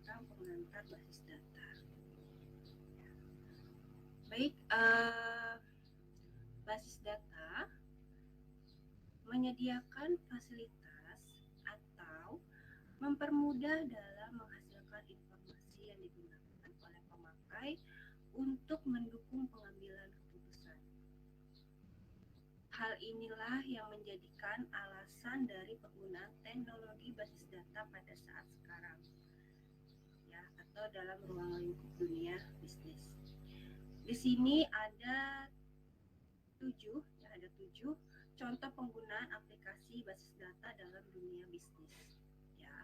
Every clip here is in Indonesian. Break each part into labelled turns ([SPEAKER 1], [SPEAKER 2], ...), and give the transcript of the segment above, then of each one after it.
[SPEAKER 1] tentang pengantar basis data. Baik, basis data menyediakan fasilitas atau mempermudah dalam menghasilkan informasi yang digunakan oleh pemakai untuk mendukung pengambilan keputusan. Hal inilah yang menjadikan alasan dari penggunaan teknologi basis data pada saat sekarang, ya, atau dalam ruang lingkup dunia bisnis. Di sini ada 7 contoh penggunaan aplikasi basis data dalam dunia bisnis. Ya,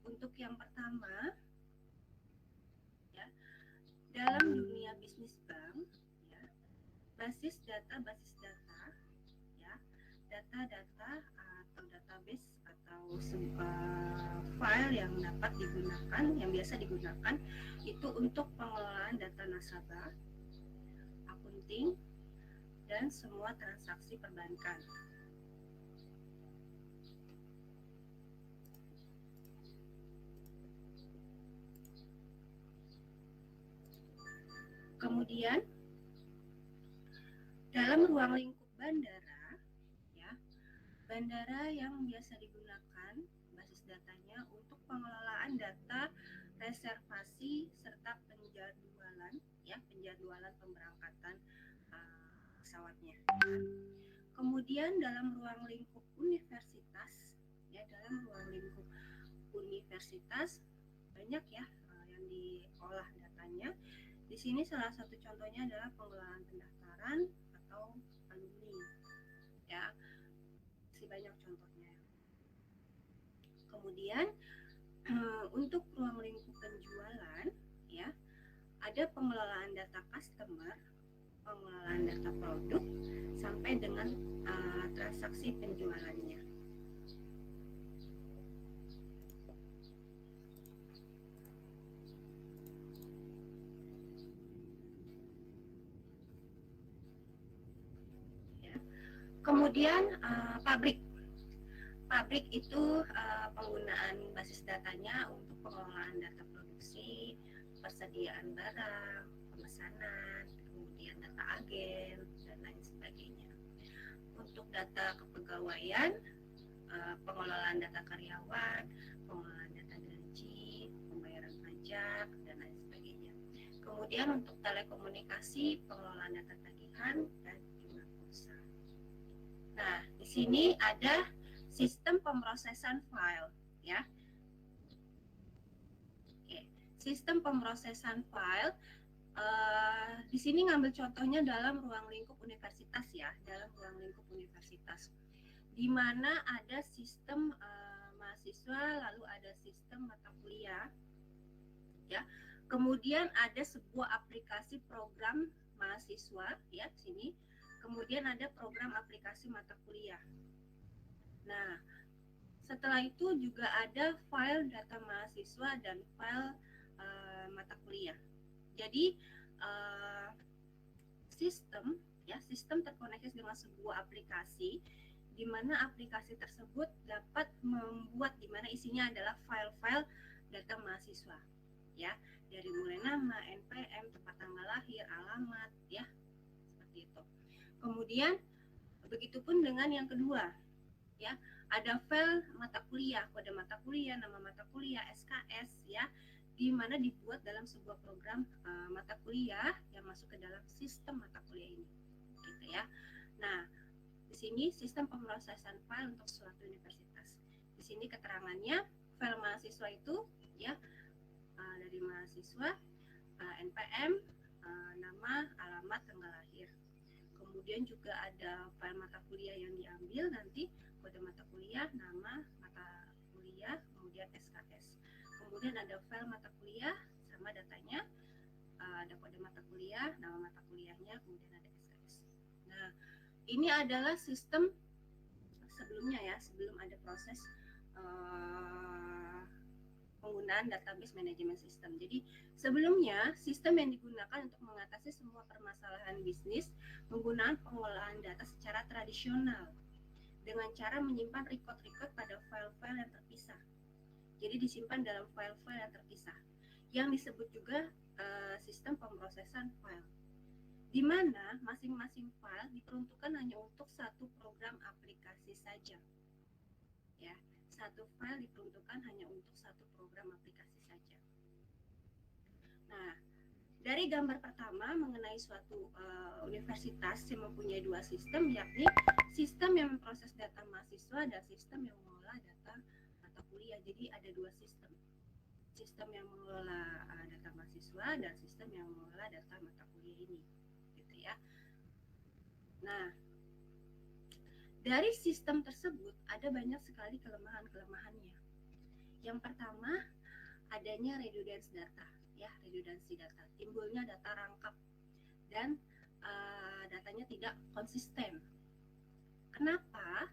[SPEAKER 1] untuk yang pertama, ya, dalam dunia bisnis bank, ya, basis data, ya, data-data atau database atau file yang dapat digunakan, yang biasa digunakan itu untuk pengelolaan data nasabah, akunting, dan semua transaksi perbankan. Kemudian dalam ruang lingkup bandara, ya, bandara yang biasa digunakan basis datanya untuk pengelolaan data reservasi serta penjadwalan, ya, penjadwalan pemberangkatan pesawatnya. Kemudian dalam ruang lingkup universitas, ya, dalam ruang lingkup universitas banyak ya yang diolah datanya. Di sini salah satu contohnya adalah pengelolaan pendaftaran atau alumni, ya, masih banyak contohnya. Kemudian untuk ruang lingkup penjualan, ya, ada pengelolaan data customer, pengelolaan data produk, sampai dengan transaksi penjualannya. Ya. Kemudian pabrik itu penggunaan basis datanya untuk pengelolaan data produksi, persediaan barang, pemesanan, kemudian data agen, dan lain sebagainya. Untuk data kepegawaian, pengelolaan data karyawan, pengelolaan data gaji, pembayaran pajak, dan lain sebagainya. Kemudian untuk telekomunikasi, pengelolaan data tagihan, dan jumlah pulsa. Nah, di sini ada sistem pemrosesan file, ya. Oke, sistem pemrosesan file. Di sini ngambil contohnya dalam ruang lingkup universitas, ya, dalam ruang lingkup universitas, di mana ada sistem mahasiswa, lalu ada sistem mata kuliah, ya. Kemudian ada sebuah aplikasi program mahasiswa, ya, di sini. Kemudian ada program aplikasi mata kuliah. Nah, setelah itu juga ada file data mahasiswa dan file mata kuliah. Jadi sistem terkoneksi dengan sebuah aplikasi, di mana aplikasi tersebut dapat membuat, di mana isinya adalah file-file data mahasiswa, ya, dari mulai nama, NPM, tempat tanggal lahir, alamat, ya, seperti itu. Kemudian begitupun dengan yang kedua, ya, ada file mata kuliah, kode mata kuliah, nama mata kuliah, SKS, ya, di mana dibuat dalam sebuah program mata kuliah yang masuk ke dalam sistem mata kuliah ini, gitu ya. Nah, di sini sistem pemrosesan file untuk suatu universitas. Di sini keterangannya, file mahasiswa itu, ya, dari mahasiswa, NPM, nama, alamat, tanggal lahir. Kemudian juga ada file mata kuliah yang diambil nanti, kode mata kuliah, nama mata kuliah, kemudian SKS. Kemudian ada file mata kuliah sama datanya, ada kode mata kuliah, nama mata kuliahnya, kemudian ada SKS. Nah, ini adalah sistem sebelumnya, ya, sebelum ada proses penggunaan database management system. Jadi sebelumnya sistem yang digunakan untuk mengatasi semua permasalahan bisnis menggunakan pengolahan data secara tradisional dengan cara menyimpan record-record pada file-file yang terpisah. Jadi disimpan dalam file-file yang terpisah, yang disebut juga sistem pemrosesan file, di mana masing-masing file diperuntukkan hanya untuk satu program aplikasi saja. Ya, satu file diperuntukkan hanya untuk satu program aplikasi saja. Nah, dari gambar pertama mengenai suatu universitas yang mempunyai dua sistem, yakni sistem yang memproses data mahasiswa dan sistem yang mengolah data mata kuliah. Jadi ada dua sistem yang mengelola data mahasiswa dan sistem yang mengelola data mata kuliah ini, gitu ya. Nah, dari sistem tersebut ada banyak sekali kelemahan-kelemahannya. Yang pertama, adanya redundancy data, ya, redundancy data, timbulnya data rangkap dan datanya tidak konsisten. Kenapa?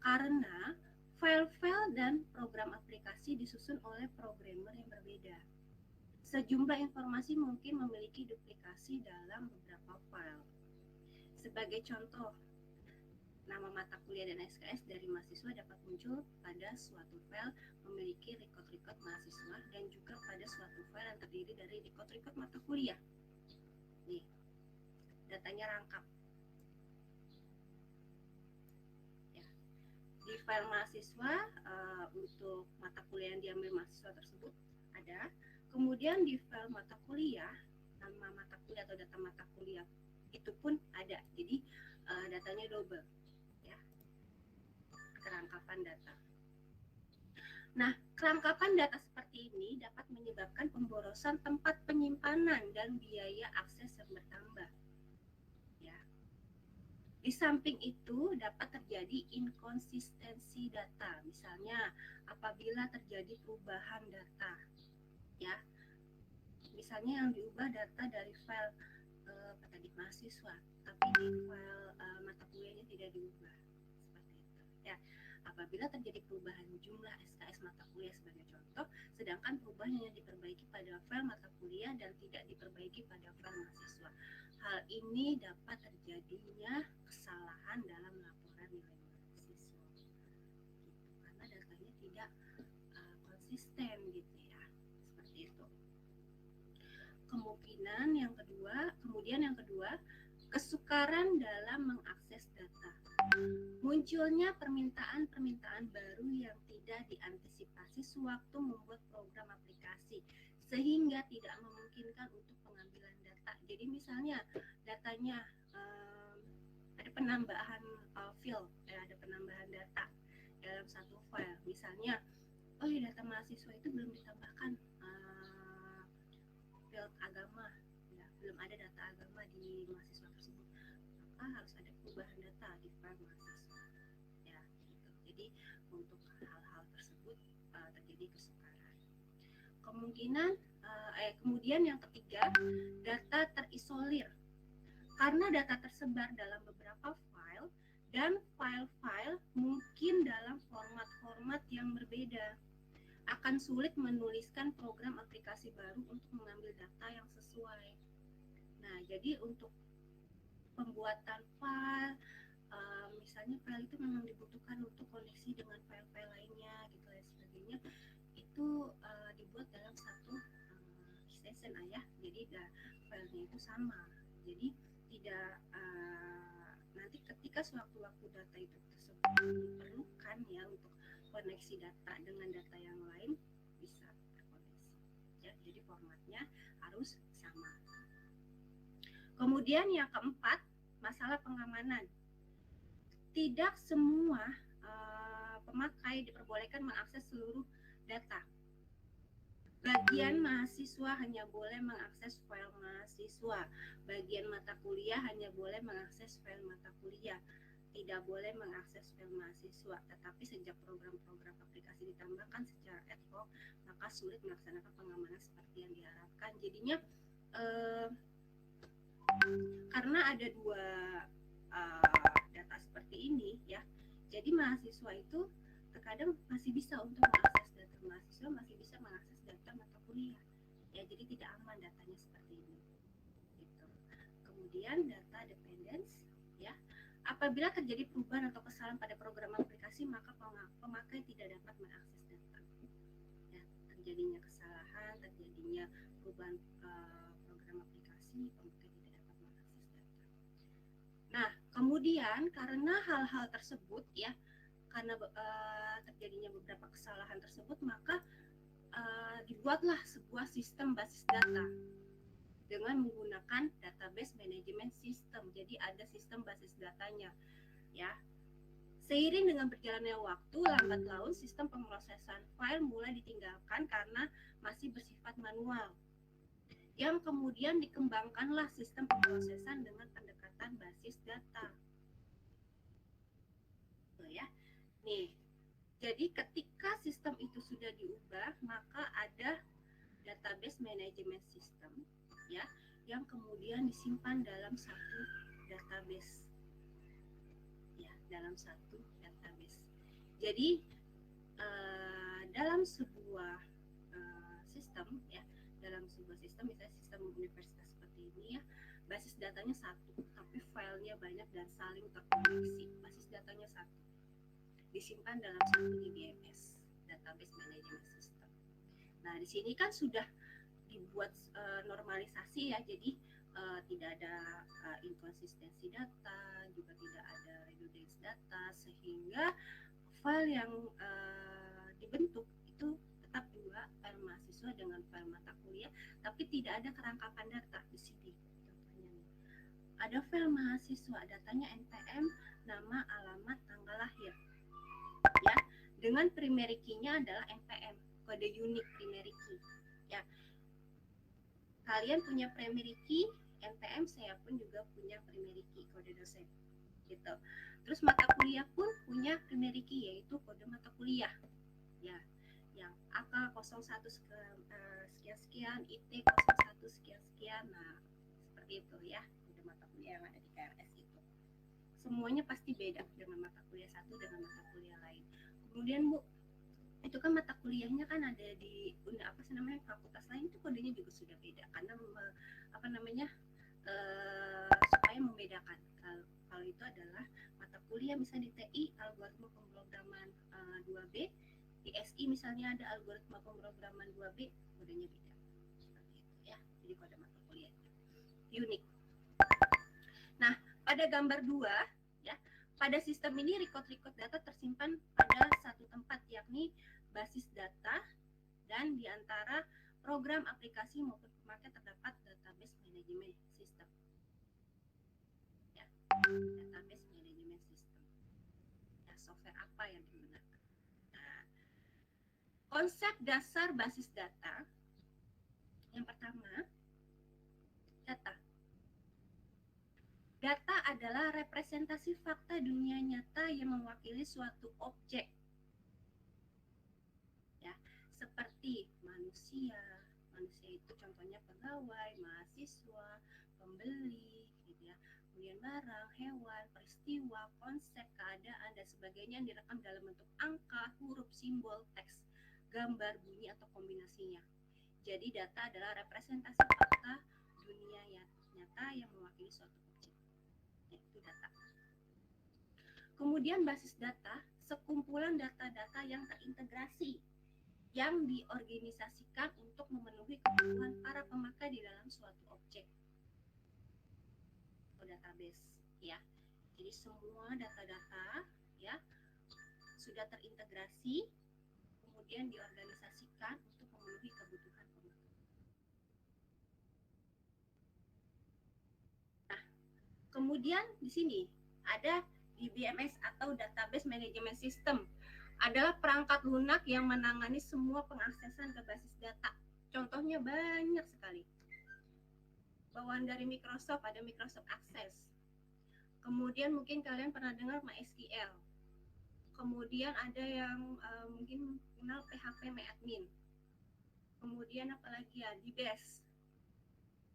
[SPEAKER 1] Karena file-file dan program aplikasi disusun oleh programmer yang berbeda. Sejumlah informasi mungkin memiliki duplikasi dalam beberapa file. Sebagai contoh, nama mata kuliah dan SKS dari mahasiswa dapat muncul pada suatu file memiliki record-record mahasiswa dan juga pada suatu file yang terdiri dari record-record mata kuliah. Nih, datanya rangkap. Ya. Di file mahasiswa untuk mata kuliah yang diambil mahasiswa tersebut ada. Kemudian di file mata kuliah, nama mata kuliah atau data mata kuliah itu pun ada. Jadi datanya double, ya, kerangkapan data. Nah, kerangkapan data seperti ini dapat menyebabkan pemborosan tempat penyimpanan dan biaya akses yang bertambah. Ya. Di samping itu dapat terjadi inkonsistensi data, misalnya apabila terjadi perubahan data, ya. Misalnya yang diubah data dari file tadi mahasiswa, tapi di file mata kuliahnya tidak diubah, seperti itu. Ya, apabila terjadi perubahan jumlah SKS mata kuliah sebagai contoh, sedangkan perubahannya diperbaiki pada file mata kuliah dan tidak diperbaiki pada file mahasiswa. Hal ini dapat terjadinya kesalahan dalam laporan nilai mahasiswa, gitu, karena datanya tidak konsisten, gitu ya, seperti itu. Kemudian yang kedua, kesukaran dalam mengakses data. Munculnya permintaan baru yang tidak diantisipasi sewaktu membuat program aplikasi, sehingga tidak memungkinkan untuk pengambilan data. Jadi misalnya datanya ada penambahan field, ada penambahan data dalam satu file. Misalnya, data mahasiswa itu belum ditambahkan field agama, ya, belum ada data agama di mahasiswa tersebut, maka harus ada perubahan data di file mahasiswa, ya, gitu. Jadi untuk hal-hal tersebut terjadi kesukaran. Kemudian yang ketiga, data terisolir, karena data tersebar dalam beberapa file dan file-file mungkin dalam format-format yang berbeda, akan sulit menuliskan program aplikasi baru untuk mengambil data yang sesuai. Nah, jadi untuk pembuatan file, misalnya file itu memang dibutuhkan untuk koneksi dengan file-file lainnya, gitu dan sebagainya, itu dibuat dalam satu extension ya. Jadi filenya itu sama. Jadi tidak nanti ketika sewaktu-waktu data itu tersebut diperlukan ya untuk koneksi data dengan data yang lain, bisa terkoneksi, ya. Jadi formatnya harus sama. Kemudian yang keempat, masalah pengamanan. Tidak semua pemakai diperbolehkan mengakses seluruh data. Bagian mahasiswa hanya boleh mengakses file mahasiswa. Bagian mata kuliah hanya boleh mengakses file mata kuliah. Tidak boleh mengakses file mahasiswa. Tetapi sejak program-program aplikasi ditambahkan secara ad hoc, maka sulit melaksanakan pengamanan seperti yang diharapkan. Jadinya karena ada dua data seperti ini, ya, jadi mahasiswa itu terkadang masih bisa untuk mengakses data mahasiswa, masih bisa mengakses data mata kuliah, ya. Jadi tidak aman datanya seperti ini, gitu. Kemudian data dependence, ya, apabila terjadi perubahan atau kesalahan pada program aplikasi, maka pemakai tidak dapat mengakses data. terjadinya kesalahan, terjadinya perubahan program aplikasi, pemakai tidak dapat mengakses data. Nah, kemudian karena hal-hal tersebut ya, karena terjadinya beberapa kesalahan tersebut, maka dibuatlah sebuah sistem basis data dengan menggunakan database management system. Jadi ada sistem basis datanya, ya. Seiring dengan berjalannya waktu, lambat laun sistem pemrosesan file mulai ditinggalkan karena masih bersifat manual. Yang kemudian dikembangkanlah sistem pemrosesan dengan pendekatan basis data. Tuh ya. Nih, jadi ketika sistem itu sudah diubah, maka ada database management system ya, yang kemudian disimpan dalam satu database. Ya, dalam satu database. Jadi dalam sebuah sistem ya, dalam sebuah sistem, misalnya sistem universitas seperti ini ya, basis datanya satu, tapi filenya banyak dan saling terkoneksi. Basis datanya satu, disimpan dalam satu DBMS, database management system. Nah, di sini kan sudah dibuat normalisasi ya, jadi tidak ada inkonsistensi data, juga tidak ada redundance data, sehingga file yang dibentuk itu tetap dua, file mahasiswa dengan file mata kuliah, tapi tidak ada kerangkapan data di sini. Contohnya nih, ada file mahasiswa, datanya NPM, nama, alamat, tanggal lahir, ya, dengan primary key-nya adalah NPM, kode unik primary key, ya. Kalian punya primary key NPM, saya pun juga punya primary key kode dosen, gitu. Terus mata kuliah pun punya primary key, yaitu kode mata kuliah, ya, yang AK 01 sekian-sekian, IT 01 sekian-sekian. Nah, seperti itu ya, kode mata kuliah yang ada di KRS itu. Semuanya pasti beda dengan mata kuliah satu dengan mata kuliah lain. Kemudian Bu, itu kan mata kuliahnya kan ada di fakultas lain, itu kodenya juga sudah beda karena supaya membedakan. Kalau itu adalah mata kuliah misalnya di TI algoritma pemrograman 2B, di SI misalnya ada algoritma pemrograman 2B, kodenya beda. Seperti itu ya. Jadi kode mata kuliah unik. Nah, pada gambar 2 ya, pada sistem ini record data tersimpan pada satu tempat, yakni basis data, dan di antara program aplikasi maupun pemakai terdapat database management system. Ya, database management system. Ya, software apa yang digunakan? Nah, konsep dasar basis data yang pertama, data. Data adalah representasi fakta dunia nyata yang mewakili suatu objek. Ya, seperti manusia. Manusia itu contohnya pegawai, mahasiswa, pembeli, gitu ya. Kemudian barang, hewan, peristiwa, konsep, keadaan, dan sebagainya yang direkam dalam bentuk angka, huruf, simbol, teks, gambar, bunyi, atau kombinasinya. Jadi data adalah representasi fakta dunia nyata yang mewakili suatu objek. Itu data. Kemudian basis data, sekumpulan data-data yang terintegrasi, yang diorganisasikan untuk memenuhi kebutuhan para pemakai di dalam suatu objek atau database, ya. Jadi semua data-data ya sudah terintegrasi, kemudian diorganisasikan untuk memenuhi kebutuhan pemakai. Nah, kemudian di sini ada DBMS atau Database Management System, adalah perangkat lunak yang menangani semua pengaksesan ke basis data. Contohnya banyak sekali. Bawaan dari Microsoft ada Microsoft Access. Kemudian mungkin kalian pernah dengar MySQL. Kemudian ada yang mungkin kenal PHP MyAdmin. Kemudian apalagi ya, DBase.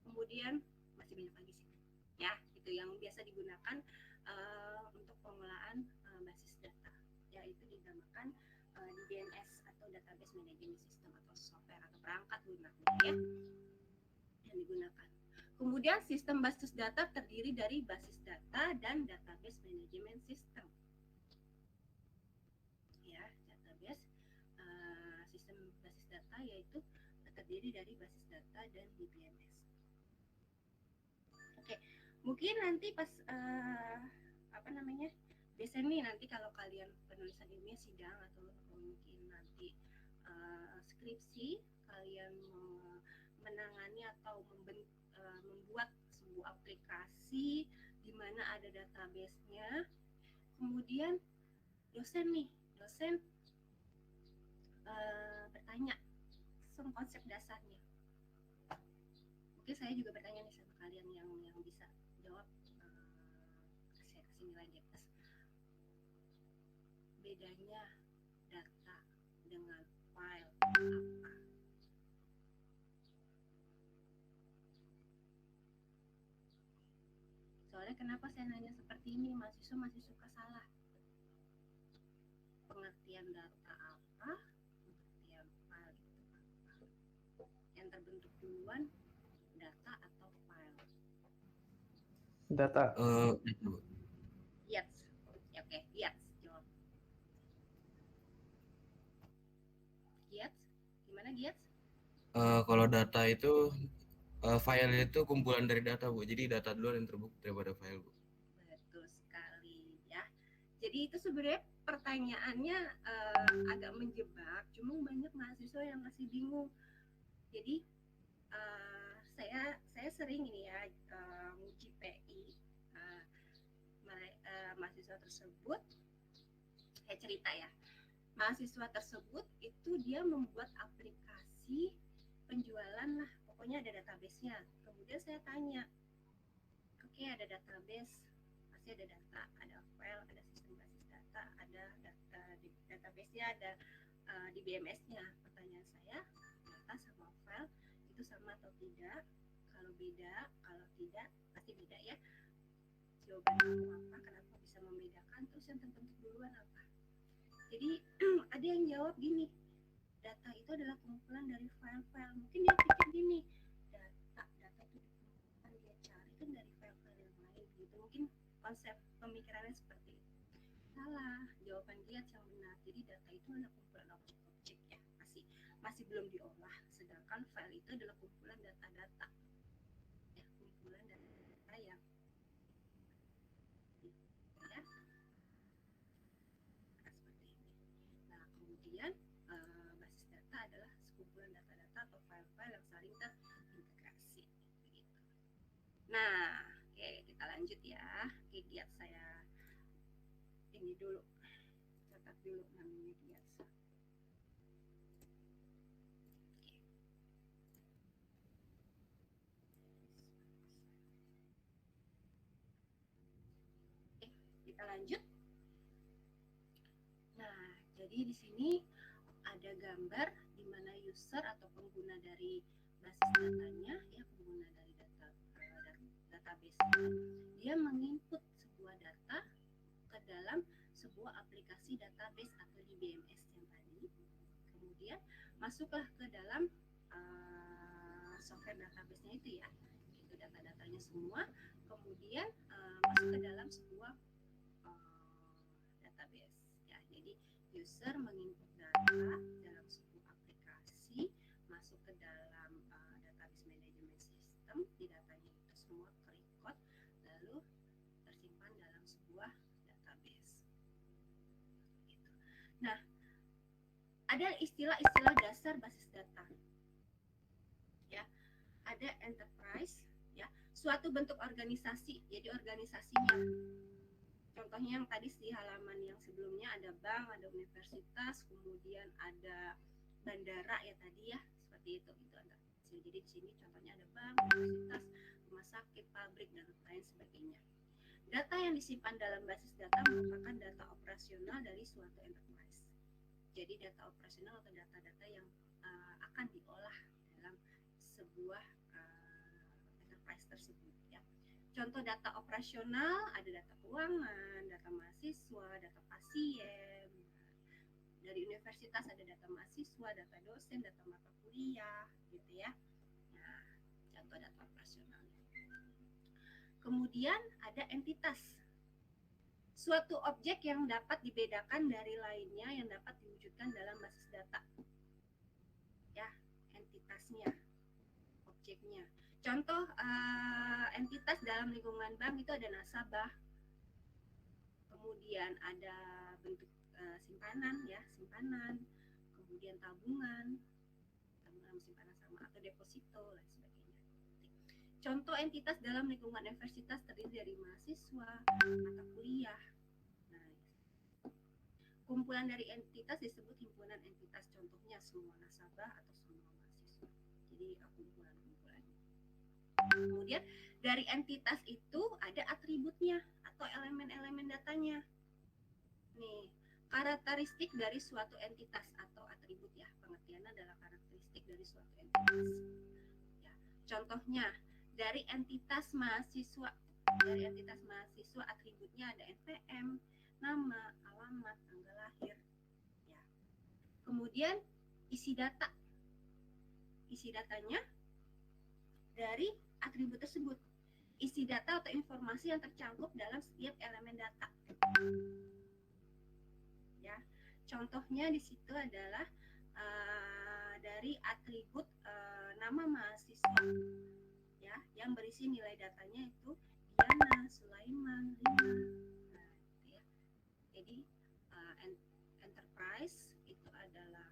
[SPEAKER 1] Kemudian masih banyak lagi sih. Ya, itu yang biasa digunakan untuk pengelolaan basis data, yaitu dinamakan DBMS atau Database Management System atau software atau perangkat lunak ya yang digunakan. Kemudian sistem basis data terdiri dari basis data dan database management system. Ya, database sistem basis data yaitu terdiri dari basis data dan DBMS. Oke, mungkin nanti pas biasanya nih nanti kalau kalian penulisan ilmiah sidang atau mungkin nanti skripsi, kalian menangani atau membuat sebuah aplikasi di mana ada database-nya, kemudian dosen bertanya konsep dasarnya. Mungkin saya juga bertanya nih sama kalian yang bisa jawab, saya kasih nilai di atas. Bedanya data dengan file apa? Soalnya kenapa saya nanya seperti ini, mahasiswa masih suka salah. Pengertian data apa, pengertian file itu apa? Yang terbentuk duluan, data atau file?
[SPEAKER 2] Data.
[SPEAKER 1] Yes. Oke, yes. Jawab. Yes. Gimana yes?
[SPEAKER 3] Kalau data itu file itu kumpulan dari data, Bu. Jadi data duluan yang terbukti daripada file, Bu.
[SPEAKER 1] Betul sekali ya. Jadi itu sebenarnya pertanyaannya agak menjebak, cuma banyak mahasiswa yang masih bingung. Jadi saya sering ini ya menguji PI mahasiswa tersebut. Saya cerita ya, mahasiswa tersebut itu dia membuat aplikasi penjualan lah, pokoknya ada database-nya. Kemudian saya tanya, oke, ada database, pasti ada data, ada file, ada sistem basis data, ada database-nya, ada di BMS-nya. Pertanyaan saya, data sama file itu sama atau tidak? Kalau beda, kalau tidak, pasti beda ya. Jawabannya apa? Kenapa bisa membedakan? Terus yang terbentuk duluan apa? Jadi ada yang jawab gini, data itu adalah kumpulan dari file-file. Mungkin dia pikir gini, data itu dikumpulkan, dia cari kan dari file-file yang lain gitu. Mungkin konsep pemikirannya seperti itu. Salah, jawaban dia yang benar. Jadi data itu adalah kumpulan objek-objek ya, masih belum diolah. Sedangkan file itu adalah kumpulan data-data. Ya, kumpulan data yang ya. Seperti ini. Nah, kemudian basis data adalah sekumpulan data-data atau file-file yang saling terintegrasi. Begitu. Nah, oke, kita lanjut ya. Oke, giat saya ini dulu, catat dulu namanya giat. Oke, kita lanjut. Nah, jadi di sini ada gambar di mana user atau pengguna dari basis datanya, ya pengguna dari database, dia menginput sebuah data ke dalam sebuah aplikasi database atau di BMS yang tadi. Kemudian masuklah ke dalam software database-nya itu ya, itu data-datanya semua. Kemudian masuk ke dalam sebuah database ya. Jadi user menginput data dalam sebuah aplikasi, masuk ke dalam database management system, di datanya itu semua terrecord, lalu tersimpan dalam sebuah database. Gitu. Nah, ada istilah-istilah dasar basis data. Ya, ada enterprise, ya, suatu bentuk organisasi. Jadi organisasinya, contohnya yang tadi di halaman yang sebelumnya ada bank, ada universitas, kemudian ada bandara ya tadi ya, seperti itu ada. Jadi di sini contohnya ada bank, universitas, rumah sakit, pabrik dan lain sebagainya. Data yang disimpan dalam basis data merupakan data operasional dari suatu enterprise. Jadi data operasional atau data-data yang akan diolah dalam sebuah enterprise tersebut ya. Contoh data operasional ada data keuangan, data mahasiswa, data pasien. Dari universitas ada data mahasiswa, data dosen, data mata kuliah gitu ya. Nah, contoh data operasional. Kemudian ada entitas. Suatu objek yang dapat dibedakan dari lainnya yang dapat diwujudkan dalam basis data. Ya, objeknya. Contoh entitas dalam lingkungan bank itu ada nasabah, kemudian ada bentuk simpanan, kemudian tabungan simpanan sama atau deposito dan sebagainya. Contoh entitas dalam lingkungan universitas terdiri dari mahasiswa, mata kuliah. Nah, kumpulan dari entitas disebut himpunan entitas. Contohnya semua nasabah atau semua mahasiswa. Jadi kumpulan-kumpulannya. Kemudian dari entitas itu ada atributnya atau elemen-elemen datanya. Nih, karakteristik dari suatu entitas atau atribut ya. Pengertiannya adalah karakteristik dari suatu entitas. Ya, contohnya dari entitas mahasiswa. Dari entitas mahasiswa atributnya ada NPM, nama, alamat, tanggal lahir. Ya. Kemudian isi data. Isi datanya dari atribut tersebut. Isi data atau informasi yang tercakup dalam setiap elemen data. Ya, contohnya di situ adalah dari atribut nama mahasiswa, ya, yang berisi nilai datanya itu Diana, Sulaiman, Lina. Nah, ya. Jadi enterprise itu adalah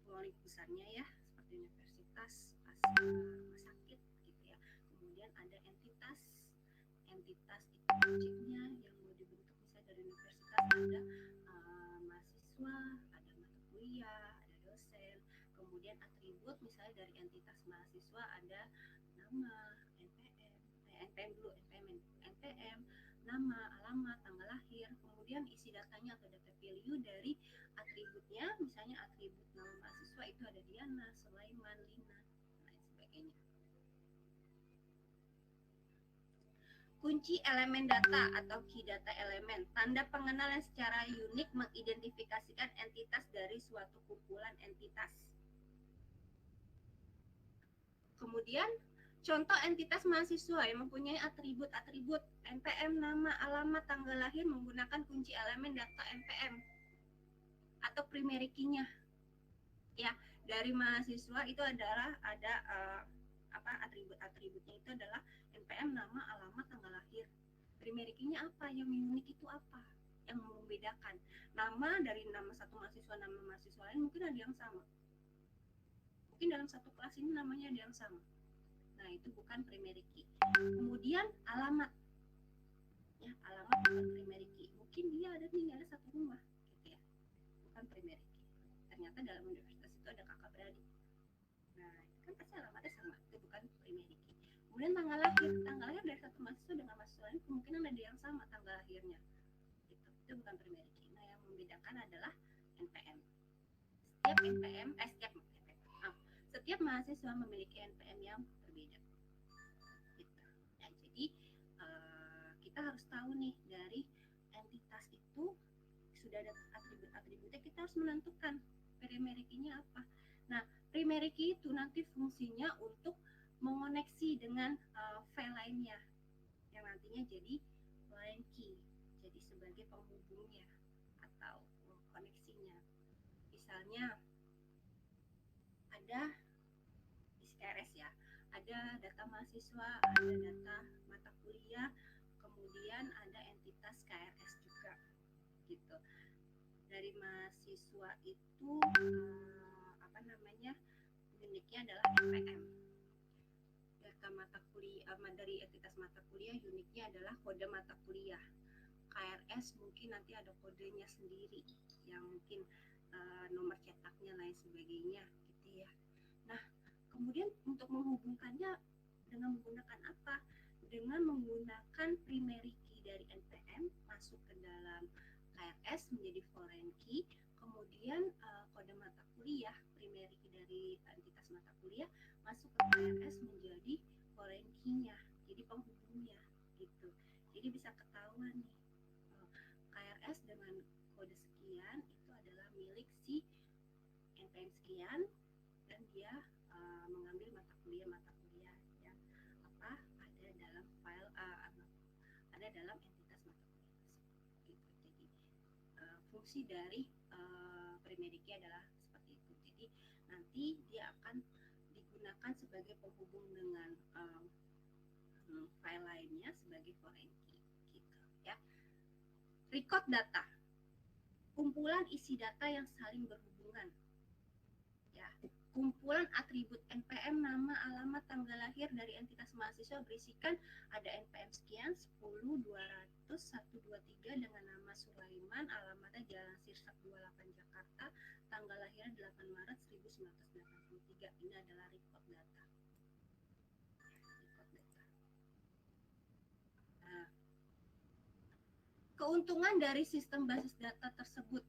[SPEAKER 1] peluang besarnya ya, seperti universitas, rumah sakit gitu ya. Kemudian ada entitas itu objeknya yang mau dibentuk misalnya dari universitas ada mahasiswa, ada mata kuliah, ada dosen. Kemudian atribut misalnya dari entitas mahasiswa ada nama, NPM, nama, alamat, tanggal lahir. Kemudian isi datanya atau data value dari atributnya, misalnya atribut nama mahasiswa itu ada Diana, Sulaiman, Lina, dan sebagainya. Kunci elemen data atau key data elemen, tanda pengenal yang secara unik mengidentifikasikan entitas dari suatu kumpulan entitas. Kemudian contoh entitas mahasiswa yang mempunyai atribut-atribut NPM, nama, alamat, tanggal lahir menggunakan kunci elemen data NPM atau primary key-nya. Ya, dari mahasiswa itu adalah ada atribut-atributnya itu adalah NPM, nama, alamat, tanggal lahir. Primary key-nya apa? Yang unik itu apa? Yang membedakan. Nama dari nama satu mahasiswa, nama mahasiswa lain mungkin ada yang sama. Mungkin dalam satu kelas ini namanya ada yang sama. Nah, itu bukan primary key. Kemudian alamat. Ya, alamat bukan primary key. Mungkin dia ada tinggal satu rumah gitu ya. Bukan primary key. Ternyata dalam universitas itu ada kakak beradik. Nah, itu kan pasti alamatnya sama. Itu bukan primary key. Kemudian tanggal lahir dari satu mahasiswa dengan mahasiswa lain kemungkinan ada yang sama tanggal lahirnya. Gitu. Itu bukan primary key. Nah, yang membedakan adalah NPM. Setiap mahasiswa memiliki NPM yang berbeda. Gitu. Nah, jadi kita harus tahu nih dari entitas itu sudah ada atribut-atributnya, kita harus menentukan primary key-nya apa. Nah, primary key itu nanti fungsinya untuk mengoneksi dengan file lainnya yang nantinya jadi line key, jadi sebagai penghubungnya atau koneksinya. Misalnya ada di SKRS ya, ada data mahasiswa, ada data mata kuliah, kemudian ada entitas KRS juga gitu. Dari mahasiswa itu uniknya adalah NPM. Data mata kuliah dari entitas mata kuliah uniknya adalah kode mata kuliah. KRS mungkin nanti ada kodenya sendiri yang mungkin nomor cetaknya lain sebagainya gitu ya. Nah, kemudian untuk menghubungkannya dengan menggunakan apa? Dengan menggunakan primary key dari NPM masuk ke dalam KRS menjadi foreign key, kemudian kode mata kuliah primary key dari entitas mata kuliah masuk ke KRS menjadi foreign key-nya, jadi penghubungnya gitu. Jadi bisa ketahuan nih KRS dengan kode sekian itu adalah milik si NPM sekian dan dia mengambil mata kuliah yang ada dalam file ada dalam entitas mata kuliah tersebut gitu. Jadi fungsi dari primary key adalah seperti itu. Jadi nanti nanti dia akan digunakan sebagai penghubung dengan file lainnya sebagai foreign key gitu ya. Record data, kumpulan isi data yang saling berhubungan ya. Kumpulan atribut NPM, nama, alamat, tanggal lahir dari entitas mahasiswa berisikan ada NPM sekian 10 200 123 dengan nama Sulaiman, alamatnya Jalan Sirsak 28 Jakarta, tanggal lahirnya 8 Maret 1983. Ini adalah record data. Nah, keuntungan dari sistem basis data tersebut.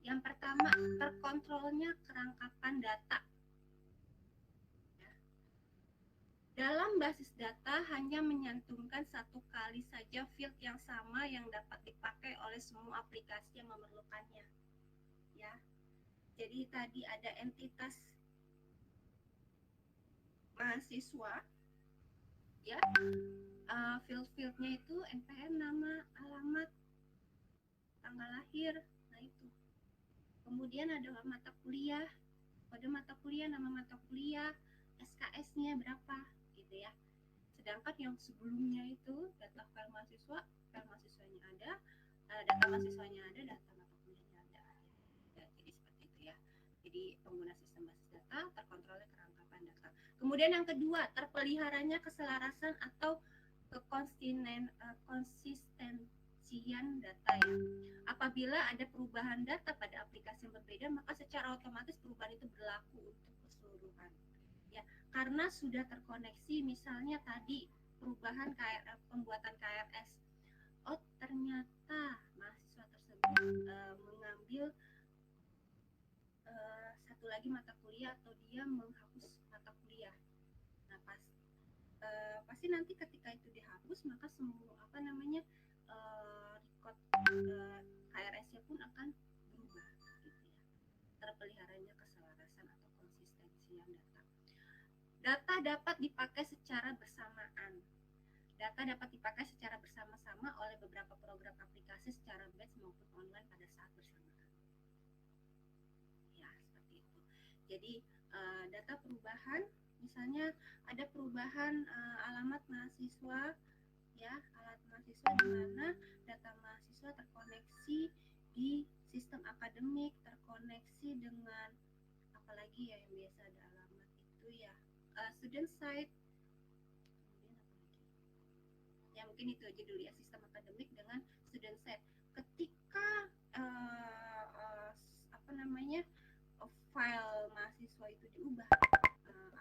[SPEAKER 1] Yang pertama, terkontrolnya kerangkapan data. Dalam basis data hanya menyantumkan satu kali saja field yang sama yang dapat dipakai oleh semua aplikasi yang memerlukannya. Ya. Jadi tadi ada entitas mahasiswa, ya. Field-fieldnya itu NPM, nama, alamat, tanggal lahir, nah itu. Kemudian ada mata kuliah, pada mata kuliah, nama mata kuliah, SKS-nya berapa, gitu ya. Sedangkan yang sebelumnya itu data file mahasiswanya ada, data mahasiswanya ada, data mata kuliahnya ada. Ya, jadi seperti itu ya. Jadi pengguna sistem basis data terkontrolnya kerangkapan data. Kemudian yang kedua, terpeliharanya keselarasan atau konsistensian data ya. Apabila ada perubahan data pada aplikasi yang berbeda, maka secara otomatis perubahan itu berlaku untuk keseluruhan. Ya, karena sudah terkoneksi, misalnya tadi perubahan pembuatan KRS. Oh, ternyata mahasiswa tersebut mengambil satu lagi mata kuliah atau dia menghapus mata kuliah. Nah, pasti nanti ketika itu dihapus, maka semua record KRS-nya pun akan berubah gitu ya. Terpeliharanya keselarasan atau konsistensian data. Data dapat dipakai secara bersamaan. Data dapat dipakai secara bersama-sama oleh beberapa program aplikasi secara batch maupun online pada saat bersamaan. Ya, seperti itu. Jadi data perubahan, misalnya ada perubahan alamat mahasiswa, ya, alamat mahasiswa di mana data mahasiswa terkoneksi di sistem akademik, terkoneksi dengan apalagi ya yang biasa ada alamat itu ya, student site, kemudian apa lagi? Ya mungkin itu aja dulu ya, sistem akademik dengan student site. Ketika file mahasiswa itu diubah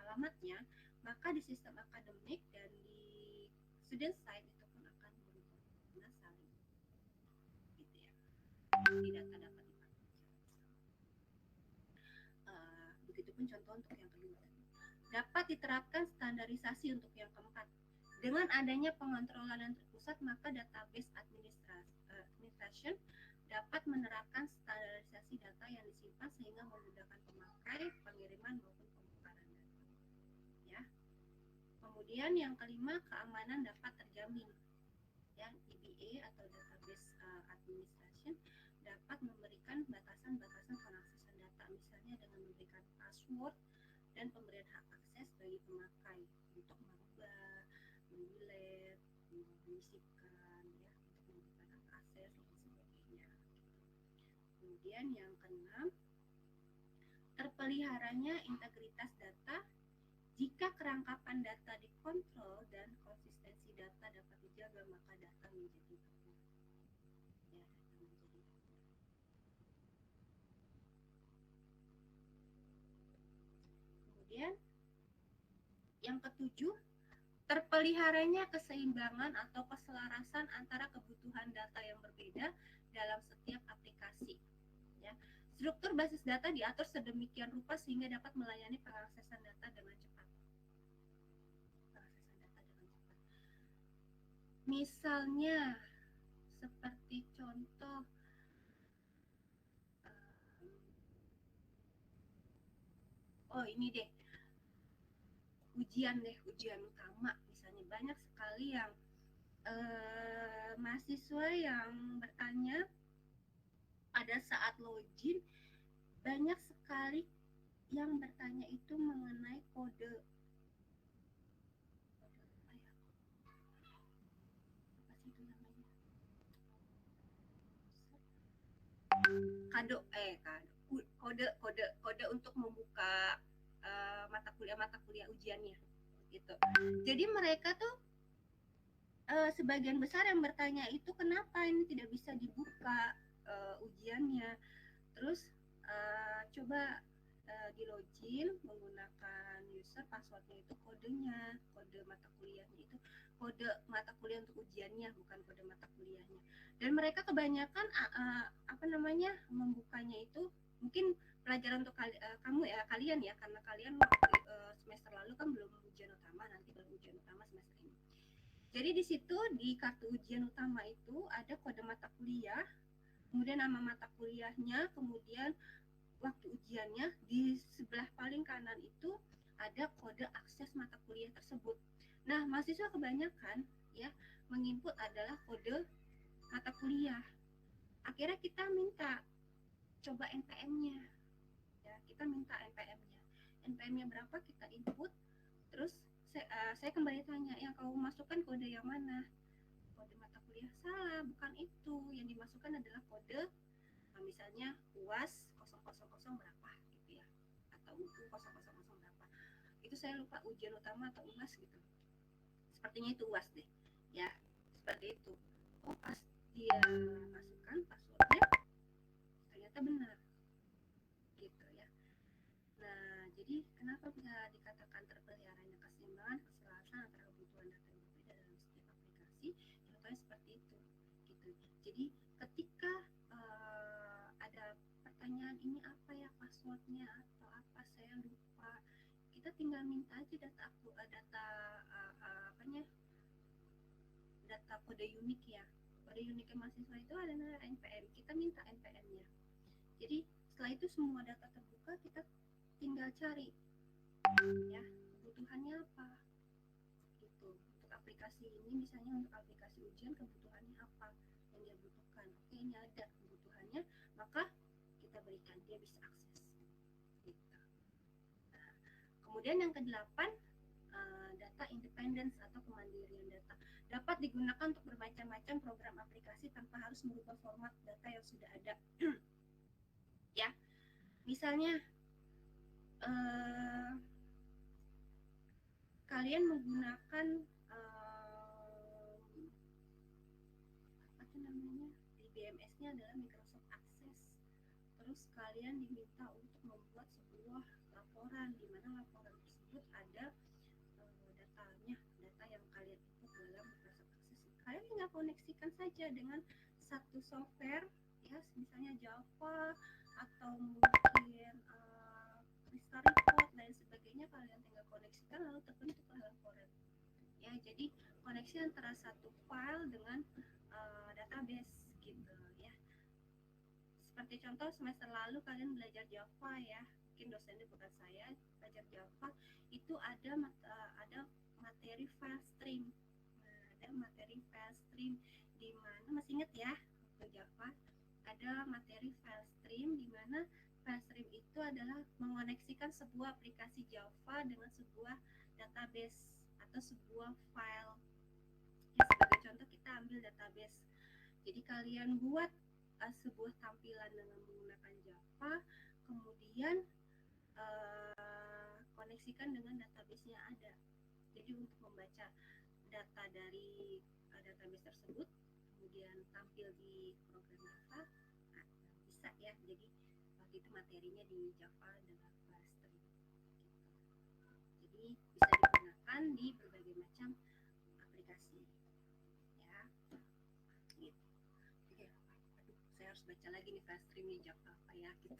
[SPEAKER 1] alamatnya, maka di sistem akademik dan di student site itu pun akan berubah karena saling gitu ya. Jadi data dapat dipakai. Begitupun contoh untuk yang kedua. Dapat diterapkan standarisasi untuk yang keempat. Dengan adanya pengontrolan yang terpusat, maka database administration dapat menerapkan standarisasi data yang disimpan sehingga memudahkan pemakai, pengiriman maupun pembukaan data. Ya. Kemudian yang kelima, keamanan dapat terjamin. Yang EBA atau database administration dapat memberikan batasan-batasan pengaksesan data, misalnya dengan memberikan password dan pemberian hak akses bagi pemakai untuk merubah, mendelete, menyisipkan, ya, untuk memberikan hak akses dan sebagainya. Kemudian yang keenam, terpeliharanya integritas data. Jika kerangkapan data dikontrol dan konsistensi data dapat dijaga, maka data menjadi aman. Ya, data menjadi aman. Kemudian yang ketujuh, terpeliharanya keseimbangan atau keselarasan antara kebutuhan data yang berbeda dalam setiap aplikasi. Ya. Struktur basis data diatur sedemikian rupa sehingga dapat melayani pengaksesan data dengan cepat. Misalnya seperti contoh ini deh, ujian utama misalnya, banyak sekali yang mahasiswa yang bertanya pada saat login, banyak sekali yang bertanya itu mengenai kode apa ya? Apa sih itu namanya? Kode untuk membuka mata kuliah ujiannya gitu. Jadi mereka tuh sebagian besar yang bertanya itu kenapa ini tidak bisa dibuka ujiannya. Terus coba di login menggunakan user passwordnya itu kodenya, kode mata kuliahnya itu kode mata kuliah untuk ujiannya, bukan kode mata kuliahnya. Dan mereka kebanyakan membukanya itu mungkin pelajaran untuk kamu ya, kalian ya, karena kalian waktu semester lalu kan belum ujian utama, nanti baru ujian utama semester ini. Jadi di situ di kartu ujian utama itu ada kode mata kuliah, kemudian nama mata kuliahnya, kemudian waktu ujiannya. Di sebelah paling kanan itu ada kode akses mata kuliah tersebut. Nah, mahasiswa kebanyakan ya menginput adalah kode mata kuliah. Akhirnya kita minta coba NPM-nya. Ya, kita minta NPM-nya. NPM-nya berapa kita input, terus saya kembali tanya, yang kamu masukkan kode yang mana? Kode mata kuliah. Salah, bukan itu. Yang dimasukkan adalah kode misalnya UAS 000 berapa gitu ya, atau UU 000 berapa, itu saya lupa ujian utama atau UAS gitu, sepertinya itu UAS deh ya, seperti itu. Oh, pas dia masukkan passwordnya ternyata benar gitu ya. Nah, jadi kenapa bisa dikatakan terpeliharanya keseimbangan keselarasan antara kebutuhan data yang berbeda dalam setiap aplikasi? Contohnya seperti itu gitu. Jadi ketika ada pertanyaan ini apa ya passwordnya atau apa saya lupa, kita tinggal minta aja data data kode unik ya, kode unik mahasiswa itu adalah NPM, kita minta NPM-nya. Jadi setelah itu semua data terbuka, kita tinggal cari ya kebutuhannya apa gitu. Untuk aplikasi ini misalnya, untuk aplikasi ujian kebutuhannya apa yang dia butuhkan. Oke, ini ada kebutuhannya, maka kita berikan, dia bisa akses gitu. Nah, kemudian yang ke-8, data independence atau kemandirian data dapat digunakan untuk bermacam-macam program aplikasi tanpa harus merubah format data yang sudah ada. Ya, misalnya kalian menggunakan di BMS-nya adalah Microsoft Access. Terus kalian diminta untuk membuat sebuah laporan, di mana laporan tersebut ada datanya, data yang kalian input dalam Microsoft Access. Kalian tinggal koneksikan saja dengan satu software ya, misalnya Java atau mungkin Crystal Report dan sebagainya. Kalian tinggal koneksikan lalu terbentuklah laporan ya. Jadi koneksi antara satu file dengan database gitu ya. Seperti contoh semester lalu kalian belajar Java ya, mungkin dosennya bukan saya, belajar Java itu ada materi file stream. Nah, ada materi file stream di mana, masih ingat ya, waktu Java ada materi file stream di mana file stream itu adalah mengoneksikan sebuah aplikasi Java dengan sebuah database atau sebuah file. Ya, sebagai contoh kita ambil database. Jadi kalian buat sebuah tampilan dengan menggunakan Java, kemudian koneksikan dengan database yang ada. Jadi untuk membaca data dari database tersebut, kemudian tampil di program Java, bisa ya. Jadi waktu itu materinya di Java dengan file stream. Jadi bisa digunakan di berbagai macam aplikasi. Ya, gitu. Oke, aduh, saya harus baca lagi nih file streamnya Java apa ya, gitu.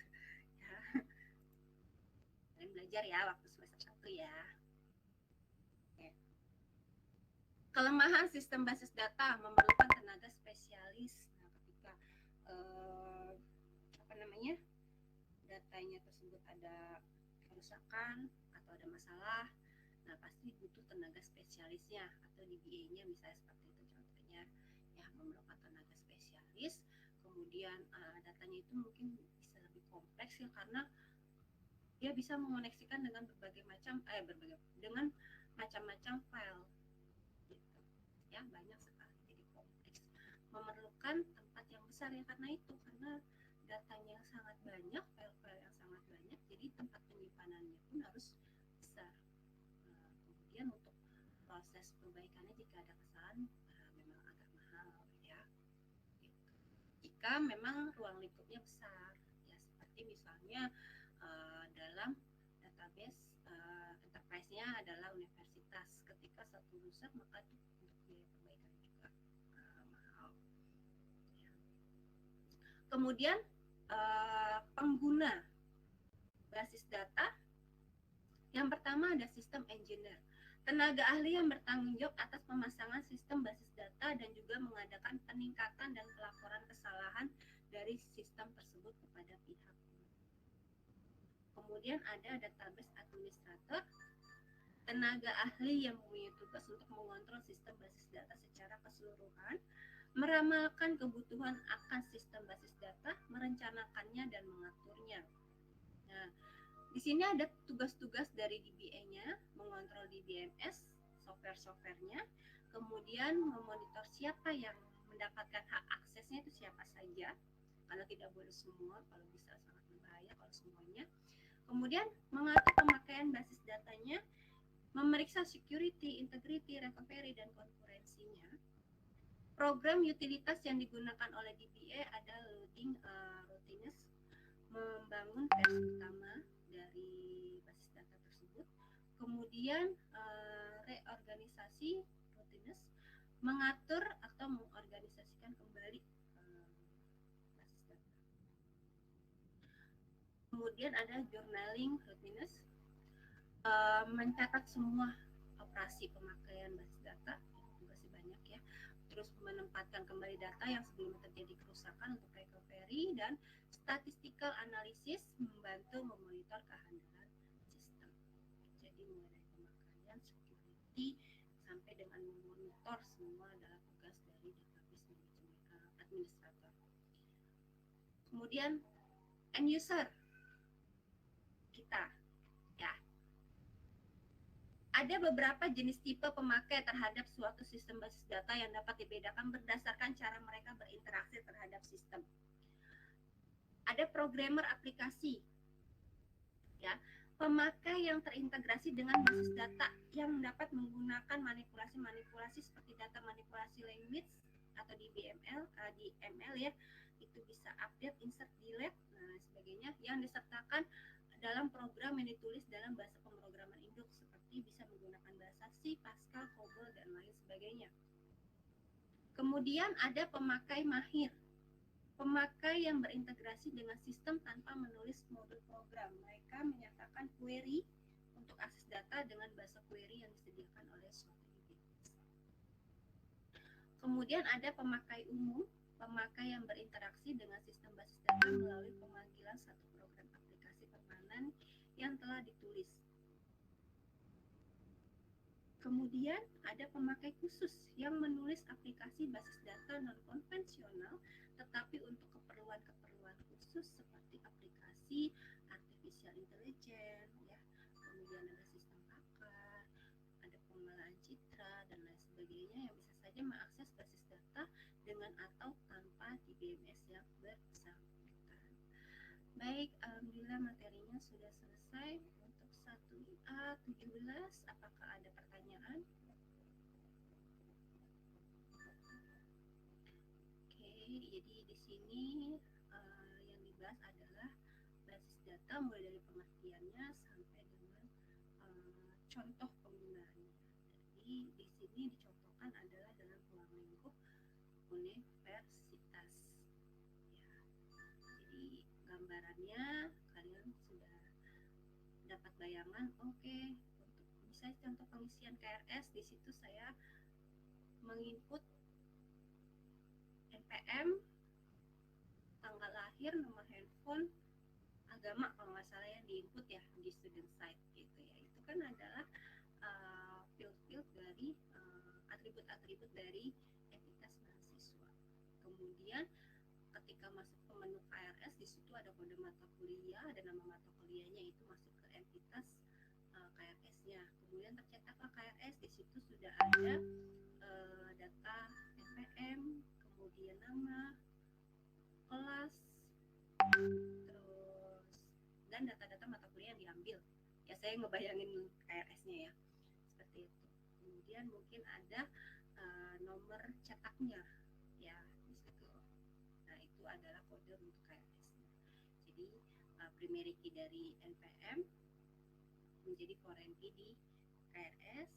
[SPEAKER 1] Ya. Kalian belajar ya waktu semester 1 ya. Oke. Kelemahan sistem basis data memerlukan tenaga spesialis. Nah, ketika datanya tersebut ada kerusakan atau ada masalah, nah pasti butuh tenaga spesialisnya atau DBA-nya misalnya seperti itu contohnya ya, memerlukan tenaga spesialis. Kemudian datanya itu mungkin bisa lebih kompleks ya, karena dia bisa mengoneksikan dengan dengan macam-macam file gitu ya, banyak sekali, jadi kompleks, memerlukan tempat yang besar ya, karena datanya yang sangat banyak, file-file yang sangat banyak, jadi tempat penyimpanannya pun harus besar. Kemudian untuk proses perbaikannya jika ada kesalahan memang agak mahal ya gitu. Jika memang ruang lingkupnya besar ya, seperti misalnya dalam database enterprise-nya adalah universitas, ketika satu user maka untuk biaya perbaikan juga mahal ya. Kemudian pengguna basis data, yang pertama ada sistem engineer, tenaga ahli yang bertanggung jawab atas pemasangan sistem basis data dan juga mengadakan peningkatan dan pelaporan kesalahan dari sistem tersebut kepada pihak. Kemudian ada database administrator, tenaga ahli yang mempunyai tugas untuk mengontrol sistem basis data secara keseluruhan, meramalkan kebutuhan akan sistem basis data, merencanakannya dan mengaturnya. Nah, di sini ada tugas-tugas dari DBA-nya, mengontrol DBMS, software-softwarenya, kemudian memonitor siapa yang mendapatkan hak aksesnya itu siapa saja, karena tidak boleh semua, kalau bisa sangat berbahaya kalau semuanya. Kemudian mengatur pemakaian basis datanya, memeriksa security, integrity, recovery, dan konkurensinya. Program utilitas yang digunakan oleh DBA ada loading routiness, membangun versi utama dari basis data tersebut. Kemudian reorganisasi routiness, mengatur atau mengorganisasikan kembali basis data. Kemudian ada journaling routiness, mencatat semua operasi pemakaian basis data, itu masih banyak ya. Terus menempatkan kembali data yang sebelumnya terjadi kerusakan untuk recovery, dan statistical analysis, membantu memonitor kehandalan sistem. Jadi mulai dari pemakaian, security, sampai dengan memonitor semua adalah tugas dari database administrator. Kemudian end user kita ya. Ada beberapa jenis tipe pemakai terhadap suatu sistem basis data yang dapat dibedakan berdasarkan cara mereka berinteraksi terhadap sistem. Ada programmer aplikasi, ya, pemakai yang terintegrasi dengan basis data yang dapat menggunakan manipulasi seperti data manipulasi language atau DML ya, itu bisa update, insert, delete, dan sebagainya, yang disertakan dalam program yang ditulis dalam bahasa pemrograman induk, seperti bisa menggunakan bahasa C, Pascal, COBOL, dan lain sebagainya. Kemudian ada pemakai mahir, pemakai yang berintegrasi dengan sistem tanpa menulis modul program. Mereka menyatakan query untuk akses data dengan bahasa query yang disediakan oleh suatu database. Kemudian ada pemakai umum, pemakai yang berinteraksi dengan sistem basis data melalui pemanggilan satu program aplikasi permanen yang telah ditulis. Kemudian ada pemakai khusus yang menulis aplikasi basis data non-konvensional tetapi untuk keperluan-keperluan khusus seperti aplikasi artificial intelligence ya. Kemudian ada sistem pakar, ada pengolahan citra dan lain sebagainya yang bisa saja mengakses basis data dengan atau tanpa DBMS yang bersangkutan. Baik, alhamdulillah materinya sudah selesai untuk 1IA 17. Apakah ada pertanyaan? Oke, jadi di sini yang dibahas adalah basis data mulai dari pengertiannya sampai dengan contoh penggunaannya. Jadi di sini dicontohkan adalah dalam ruang lingkup universitas. Ya, jadi gambarannya kalian sudah dapat bayangan. Oke, untuk misalnya contoh pengisian KRS, di situ saya menginput NPM, tanggal lahir, nomor handphone, agama kalau nggak salah yang diinput ya di student site gitu ya. Itu kan adalah field-field dari atribut-atribut dari entitas mahasiswa. Kemudian ketika masuk ke menu KRS, di situ ada kode mata kuliah, ada nama mata kuliahnya, itu masuk ada data NPM, kemudian nama, kelas, terus dan data-data mata kuliah yang diambil. Ya saya ngebayangin KRS-nya ya, seperti itu. Kemudian mungkin ada nomor cetaknya, ya di situ. Nah itu adalah kode untuk KRS-nya. Jadi primary key dari NPM menjadi foreign key di KRS,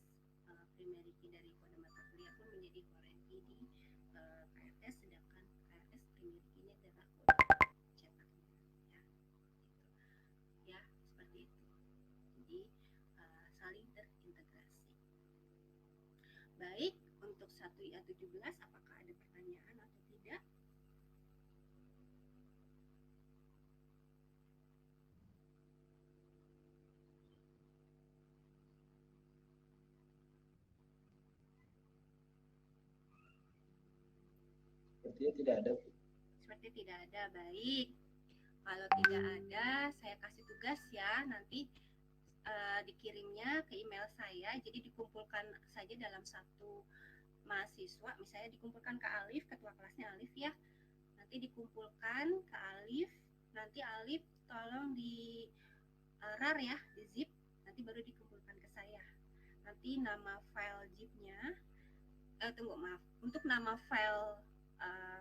[SPEAKER 1] primary key dari kode mata kuliah pun menjadi foreign key di KRS, sedangkan KRS primary key-nya adalah kode cetaknya, ya, gitu. Ya seperti itu. Jadi saling terintegrasi. Baik, untuk 1IA17 apakah ada pertanyaan atau tidak?
[SPEAKER 2] Sepertinya tidak ada.
[SPEAKER 1] Seperti tidak ada. Baik. Kalau tidak ada, saya kasih tugas ya. Nanti dikirimnya ke email saya. Jadi dikumpulkan saja dalam satu mahasiswa. Misalnya dikumpulkan ke Alif, ketua kelasnya Alif ya. Nanti dikumpulkan ke Alif. Nanti Alif tolong di RAR ya, di zip. Nanti baru dikumpulkan ke saya. Nanti nama file zipnya, untuk nama file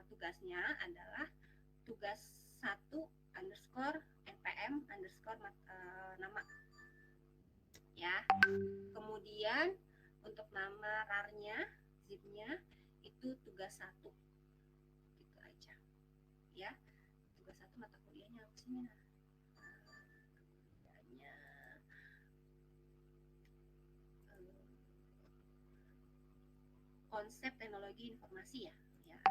[SPEAKER 1] tugasnya adalah tugas 1_npm_nama ya. Kemudian untuk nama RAR-nya, zip-nya itu tugas 1 gitu aja ya. Tugas 1 mata kuliahnya apa sih? Kuliahnya konsep teknologi informasi ya.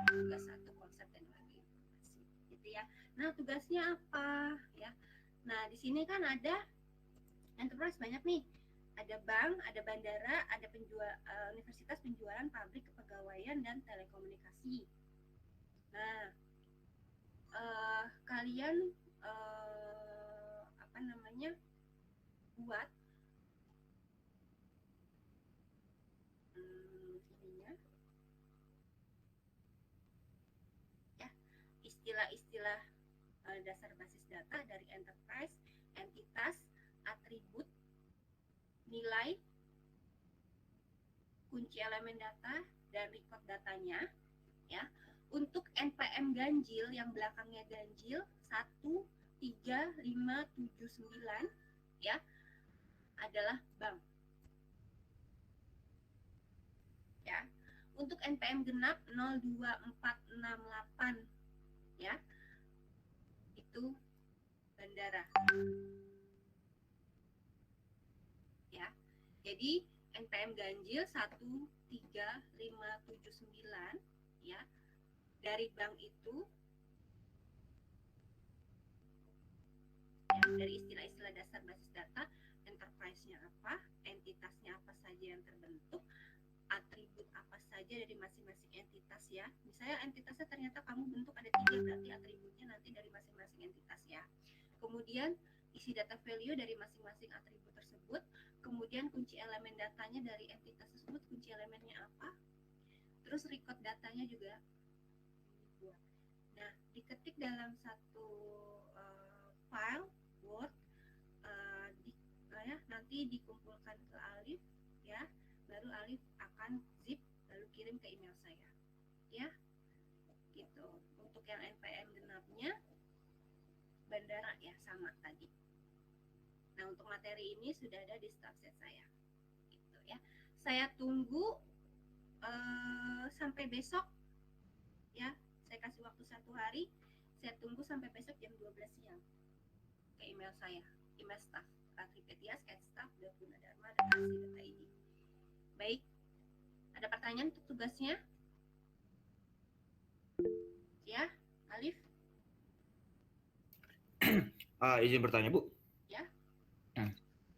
[SPEAKER 1] Tugas 1 konsep teknologi informasi gitu ya. Nah tugasnya apa ya? Nah di sini kan ada enterprise banyak nih, ada bank, ada bandara, ada universitas, penjualan, pabrik, kepegawaian, dan telekomunikasi. Nah kalian buat istilah-istilah dasar basis data dari enterprise, entitas, atribut, nilai, kunci elemen data, dan record datanya ya. Untuk NPM ganjil yang belakangnya ganjil 13579 ya adalah bank ya. Untuk NPM genap 02468 ya itu bandara ya. Jadi NPM ganjil 13579 ya dari bank itu ya, dari istilah-istilah dasar basis data, enterprise-nya apa, entitasnya apa saja yang terbentuk, atribut apa saja dari masing-masing entitas ya. Misalnya entitasnya ternyata kamu bentuk ada 3, berarti atributnya nanti dari masing-masing entitas ya. Kemudian isi data value dari masing-masing atribut tersebut, kemudian kunci elemen datanya dari entitas tersebut, kunci elemennya apa, terus record datanya juga dibuat. Nah, diketik dalam satu file Word, nanti dikumpulkan ke Alif ya, baru Alif akan zip lalu kirim ke email saya ya gitu. Untuk yang NPM genapnya bandara ya sama tadi. Nah untuk materi ini sudah ada di staff set saya gitu ya. Saya tunggu sampai besok ya, saya kasih waktu 1 hari, saya tunggu sampai besok jam 12 siang ke email saya, email staff Tripedia@staff.gunadarma.ac.id. Baik, ada pertanyaan untuk tugasnya? Ya, Alif?
[SPEAKER 3] Izin bertanya, Bu.
[SPEAKER 1] Ya.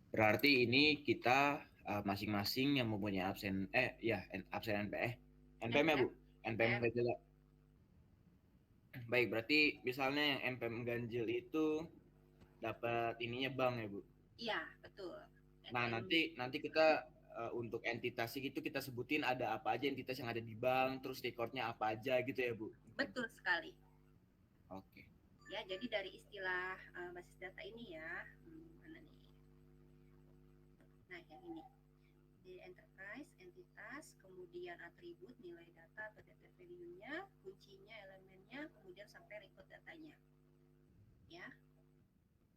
[SPEAKER 3] Berarti ini kita masing-masing yang mempunyai absen NPM ya, Bu. NPM ganjil. Baik, berarti misalnya yang NPM ganjil itu dapat ininya bank ya, Bu?
[SPEAKER 1] Iya, betul.
[SPEAKER 3] Nah, nanti kita untuk entitas gitu kita sebutin ada apa aja entitas yang ada di bank, terus recordnya apa aja gitu ya Bu?
[SPEAKER 1] Betul sekali.
[SPEAKER 3] Oke.
[SPEAKER 1] Ya, jadi dari istilah basis data ini ya, mana nih? Nah, yang ini. Di enterprise, entitas, kemudian atribut, nilai data atau data value-nya, kuncinya, elemennya, kemudian sampai record datanya. Ya.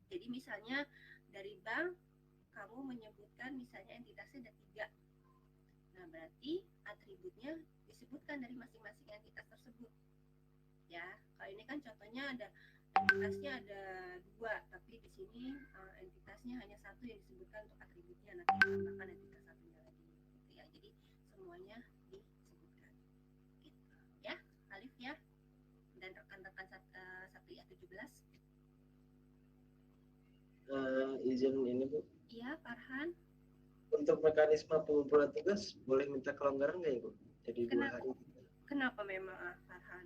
[SPEAKER 1] Jadi misalnya dari bank kamu menyebutkan misalnya entitasnya ada 3. Nah, berarti atributnya disebutkan dari masing-masing entitas tersebut. Ya, kalau ini kan contohnya ada entitasnya ada 2, tapi di sini entitasnya hanya 1 yang disebutkan untuk atributnya, nanti ditambahkan entitas satunya lagi. Gitu ya. Jadi semuanya disebutkan. Gitu. Ya, Alif ya. Dan rekan-rekan Satria 17.
[SPEAKER 2] Izin ini Bu,
[SPEAKER 1] Iya, Farhan.
[SPEAKER 2] untuk mekanisme pengumpulan tugas boleh minta kelonggaran nggak ya Bu? Jadi 2 hari.
[SPEAKER 1] Kenapa memang Farhan?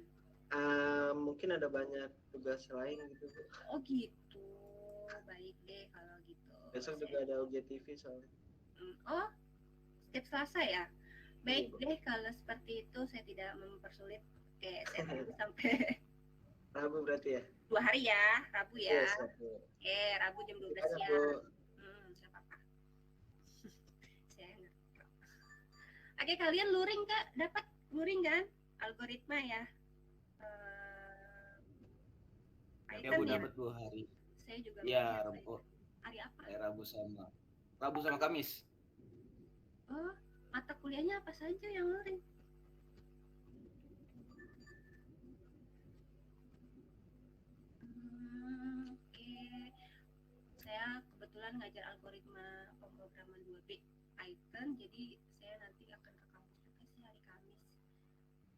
[SPEAKER 2] Mungkin ada banyak tugas lain gitu Bu.
[SPEAKER 1] Oh gitu, baik deh kalau gitu.
[SPEAKER 2] Besok juga ada UGTV soalnya.
[SPEAKER 1] Oh, setiap Selasa ya? Baik
[SPEAKER 2] Iya, Bu.
[SPEAKER 1] deh kalau seperti itu, saya tidak mempersulit. Oke, saya tunggu sampai
[SPEAKER 2] Rabu berarti ya?
[SPEAKER 1] 2 hari ya, Rabu ya.
[SPEAKER 2] Iya, siap Bu.
[SPEAKER 1] Oke, Rabu jam 12
[SPEAKER 2] Gimana,
[SPEAKER 1] siang.
[SPEAKER 2] Bu?
[SPEAKER 1] Nggak apa-apa. Saya ngerti. Oke, kalian luring Kak? Dapat luring kan? Algoritma ya.
[SPEAKER 3] Ya Bu, dapat 2 hari.
[SPEAKER 1] Saya juga
[SPEAKER 3] Iya,
[SPEAKER 1] melihat
[SPEAKER 3] Rabu.
[SPEAKER 1] hari apa?
[SPEAKER 3] Rabu sama Kamis.
[SPEAKER 1] Oh, mata kuliahnya apa saja yang luring? Oke. Saya kebetulan ngajar algoritma pemrograman 2B Python, jadi saya nanti akan ke kampus juga sih hari Kamis.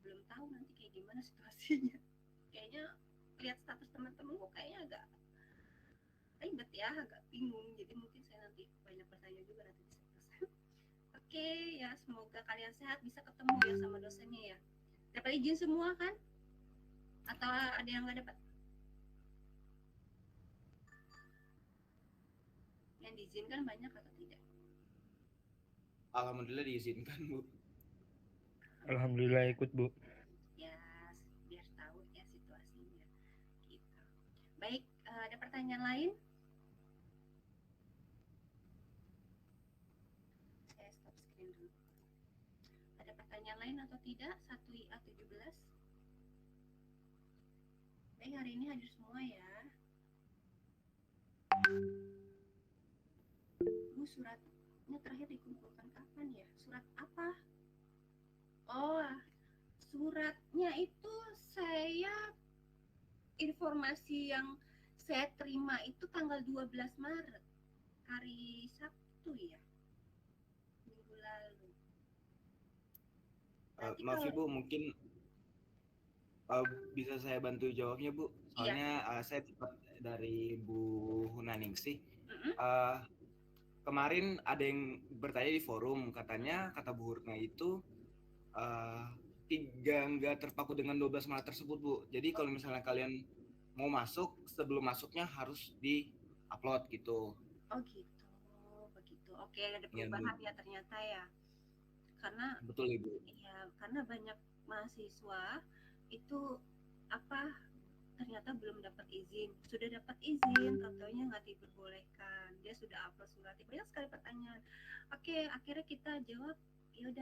[SPEAKER 1] Belum tahu nanti kayak gimana situasinya. Kayaknya lihat status teman-temanku kayaknya agak ribet ya, agak bingung. Jadi mungkin saya nanti banyak bertanya juga nanti di status. Oke, ya semoga kalian sehat, bisa ketemu ya sama dosennya ya. Dapat izin semua kan? Atau ada yang nggak dapat? Yang diizinkan banyak atau tidak?
[SPEAKER 3] Alhamdulillah diizinkan Bu.
[SPEAKER 2] Alhamdulillah ikut Bu.
[SPEAKER 1] Ya, biar tahu ya situasinya. Gitu. Baik, ada pertanyaan lain? Saya stop screen dulu. Ada pertanyaan lain atau tidak? 1IA 17. Baik, hari ini hadir semua ya. Bu, suratnya terakhir dikumpulkan kapan ya? Surat apa? Oh, suratnya itu saya informasi yang saya terima itu tanggal 12 Maret, hari Sabtu ya, minggu lalu.
[SPEAKER 3] Maaf Ibu, mungkin bisa saya bantu jawabnya Bu. Soalnya saya dapat dari Bu Hunaningsih. Kemarin ada yang bertanya di forum, katanya kata Bu Hurna itu nggak terpaku dengan 12 Maret tersebut Bu. Jadi kalau misalnya kalian mau masuk, sebelum masuknya harus di-upload gitu.
[SPEAKER 1] Oh gitu, begitu. Oke, ada perubahan ya ternyata ya. Karena
[SPEAKER 3] betul Ibu.
[SPEAKER 1] Iya, karena banyak mahasiswa itu ternyata belum dapat izin. Sudah dapat izin, tentunya nggak diperbolehkan. Dia sudah upload surat. Banyak sekali pertanyaan. Oke, akhirnya kita jawab, ya udah